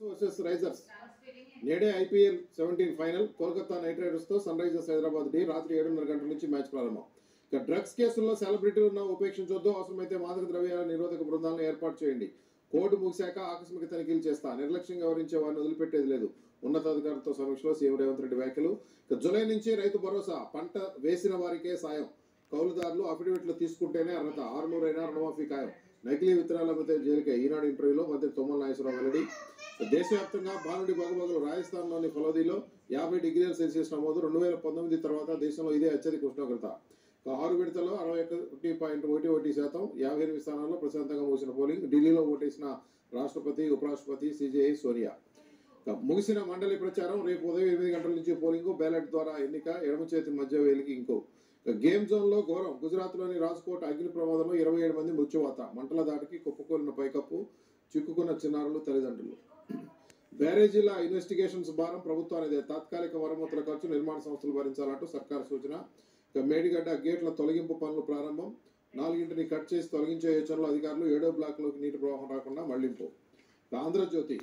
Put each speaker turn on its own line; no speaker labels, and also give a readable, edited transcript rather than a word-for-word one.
Versus Risers నేడే IPL 17 final Kolkata night riders తో sun Risers Hyderabad D రాత్రి 7:30 గంటల నుంచి మ్యాచ్ ప్రారంభం. ఇక డ్రగ్స్ కేసుల్లో సెలబ్రిటీలను ఉపేక్షించొద్దు, అవసరమైతే మాదక ద్రవ్యాల నిరోధక బృందాలను ఏర్పాటు చేయండి. కోర్టు ముగిశాక ఆకస్మిక తనిఖీలు చేస్తా, నిర్లక్ష్యంగా వ్యవహరించే వారిని వదిలిపెట్టేది లేదు. ఉన్నతాధికారులతో సమీక్షలో సీఎం రేవంత్ రెడ్డి వ్యాఖ్యలు. ఇక జూలై నుంచి రైతు భరోసా, పంట వేసిన వారికే సాయం, కౌలుదారులు అఫిడవిట్లు తీసుకుంటేనే అర్హత, 600 అయినా రుణమాఫీ ఖాయం, నకిలీ విత్తనాల మధ్య జైలుకే. ఈనాడు ఇంటర్వ్యూలో మంత్రి తుమ్మల నాగేశ్వరరావు వెల్లడి. దేశవ్యాప్తంగా భానుడి బగబగలు. రాజస్థాన్లోని ఫలోదిలో 50 డిగ్రీల సెల్సియస్ నమోదు. 2019 తర్వాత దేశంలో ఇదే అత్యధిక ఉష్ణోగ్రత. 6 విడతల్లో 61.11%, 58 స్థానాల్లో ప్రశాంతంగా ముగిసిన పోలింగ్. ఢిల్లీలో ఓటేసిన రాష్ట్రపతి, ఉపరాష్ట్రపతి, సిజేఐ సోనియా. ముగిసిన మండలి ప్రచారం. రేపు ఉదయం 8 గంటల నుంచి పోలింగ్, బ్యాలెట్ ద్వారా ఎన్నిక. ఎడమ చేతి మధ్య వేలికి ఇంకో. గేమ్ జోన్ లో ఘోరం. గుజరాత్లోని రాజ్కోట్ అగ్ని ప్రమాదంలో 27 మంది మృత్యువాత. మంటల దాటికి కుప్పకూలిన పైకప్పు, చిక్కుకున్న చిన్నారులు, తల్లిదండ్రులు. బ్యారేజీల ఇన్వెస్టిగేషన్స్ భారం ప్రభుత్వానిదే. తాత్కాలిక మరమ్మతుల ఖర్చు నిర్మాణ సంస్థలు భరించాలంటూ సర్కారు సూచన. ఇక మేడిగడ్డ గేట్ల తొలగింపు పనులు ప్రారంభం. 4ని కట్ చేసి తొలగించే యోచనలో అధికారులు. 7వ బ్లాక్లోకి నీటి ప్రవాహం రాకుండా మళ్లింపు. ఆంధ్రజ్యోతి